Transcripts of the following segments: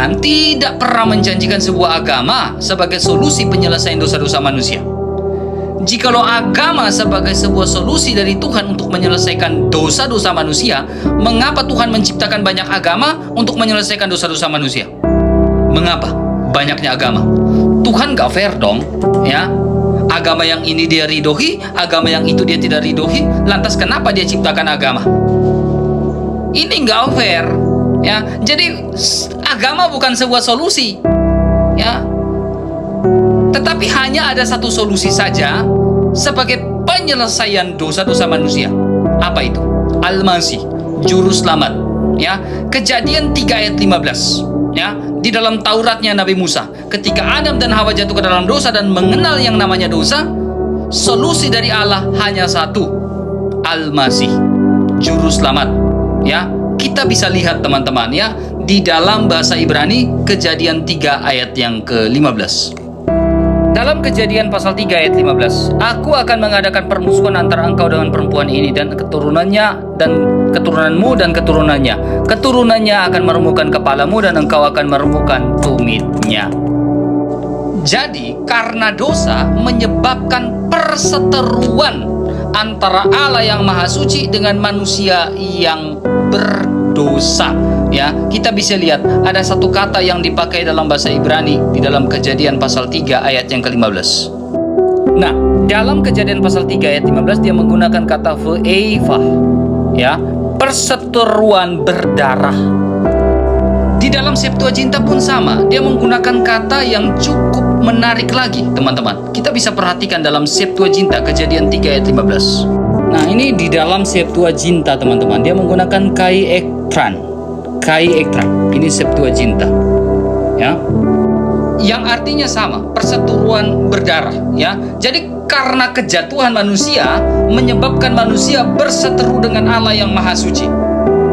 Tuhan tidak pernah menjanjikan sebuah agama sebagai solusi penyelesaian dosa-dosa manusia. Jikalau agama sebagai sebuah solusi dari Tuhan untuk menyelesaikan dosa-dosa manusia, mengapa Tuhan menciptakan banyak agama untuk menyelesaikan dosa-dosa manusia? Mengapa banyaknya agama? Tuhan gak fair dong, ya. Agama yang ini dia ridhoi, agama yang itu dia tidak ridhoi. Lantas kenapa dia ciptakan agama? Ini gak fair, ya. Jadi agama bukan sebuah solusi, ya. Tetapi hanya ada satu solusi saja sebagai penyelesaian dosa-dosa manusia. Apa itu? Al-Masih, juru selamat, ya. Kejadian 3 ayat 15, ya. Di dalam Tauratnya Nabi Musa, ketika Adam dan Hawa jatuh ke dalam dosa dan mengenal yang namanya dosa, solusi dari Allah hanya satu, Al-Masih, juru selamat, ya. Kita bisa lihat teman-teman, ya, di dalam bahasa Ibrani Kejadian 3 ayat yang ke-15. Dalam Kejadian pasal 3 ayat 15, aku akan mengadakan permusuhan antara engkau dengan perempuan ini dan keturunannya, dan keturunanmu dan keturunannya. Keturunannya akan meremukkan kepalamu dan engkau akan meremukkan tumitnya. Jadi karena dosa menyebabkan perseteruan antara Allah yang Maha Suci dengan manusia yang berdosa, ya. Kita bisa lihat ada satu kata yang dipakai dalam bahasa Ibrani di dalam Kejadian pasal 3 ayat yang ke-15. Nah, dalam Kejadian pasal 3 ayat 15 dia menggunakan kata ve'eva, ya, perseteruan berdarah. Di dalam Septuaginta pun sama, dia menggunakan kata yang cukup menarik lagi, teman-teman. Kita bisa perhatikan dalam Septuaginta Kejadian 3 ayat 15. Nah, ini di dalam Septuaginta, teman-teman, dia menggunakan kai ektran. Ini Septuaginta, ya, yang artinya sama, perseteruan berdarah, ya. Jadi karena kejatuhan manusia menyebabkan manusia berseteru dengan Allah yang Maha Suci,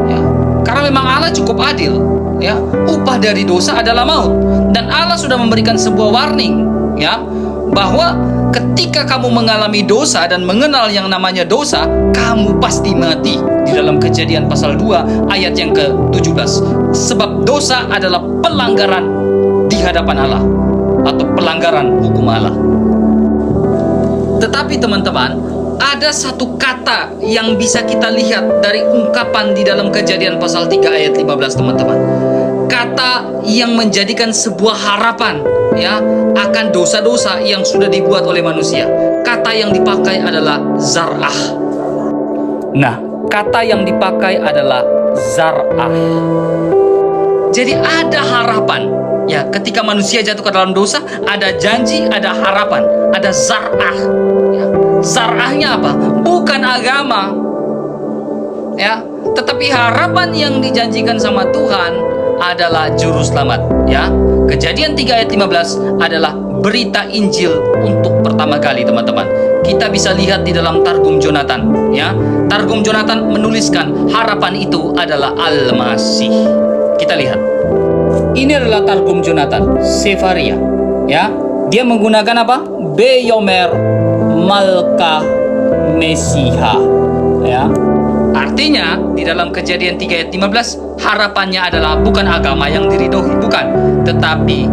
ya. Karena memang Allah cukup adil, ya. Upah dari dosa adalah maut, dan Allah sudah memberikan sebuah warning, ya, bahwa ketika kamu mengalami dosa dan mengenal yang namanya dosa, kamu pasti mati. Di dalam Kejadian pasal 2 ayat yang ke-17. Sebab dosa adalah pelanggaran di hadapan Allah, atau pelanggaran hukum Allah. Tetapi teman-teman, ada satu kata yang bisa kita lihat dari ungkapan di dalam Kejadian pasal 3 ayat 15, teman-teman. Kata yang menjadikan sebuah harapan, ya, akan dosa-dosa yang sudah dibuat oleh manusia. Kata yang dipakai adalah zar'ah. Nah, kata yang dipakai adalah zar'ah. Jadi ada harapan, ya, ketika manusia jatuh ke dalam dosa, ada janji, ada harapan, ada zar'ah, ya. Zar'ahnya apa? Bukan agama, ya, tetapi harapan yang dijanjikan sama Tuhan adalah juru selamat, ya. Kejadian 3 ayat 15 adalah berita Injil untuk pertama kali, teman-teman. Kita bisa lihat di dalam Targum Jonathan, ya. Targum Jonathan menuliskan harapan itu adalah Al-Masih. Kita lihat. Ini adalah Targum Jonathan, Sefaria, ya. Dia menggunakan apa? Beyomer Malka Mesiha, ya. Artinya di dalam Kejadian 3 ayat 15, harapannya adalah bukan agama yang diridhoi, bukan, tetapi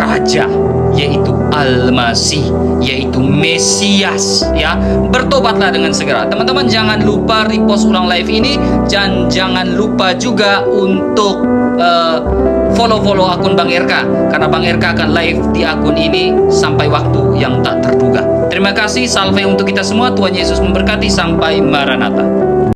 raja, yaitu Al-Masih, yaitu Mesias, ya. Bertobatlah dengan segera. Teman-teman jangan lupa repost ulang live ini, dan jangan lupa juga untuk follow akun Bang RK, karena Bang RK akan live di akun ini sampai waktu yang tak terduga. Terima kasih, salve untuk kita semua. Tuhan Yesus memberkati. Sampai Maranatha.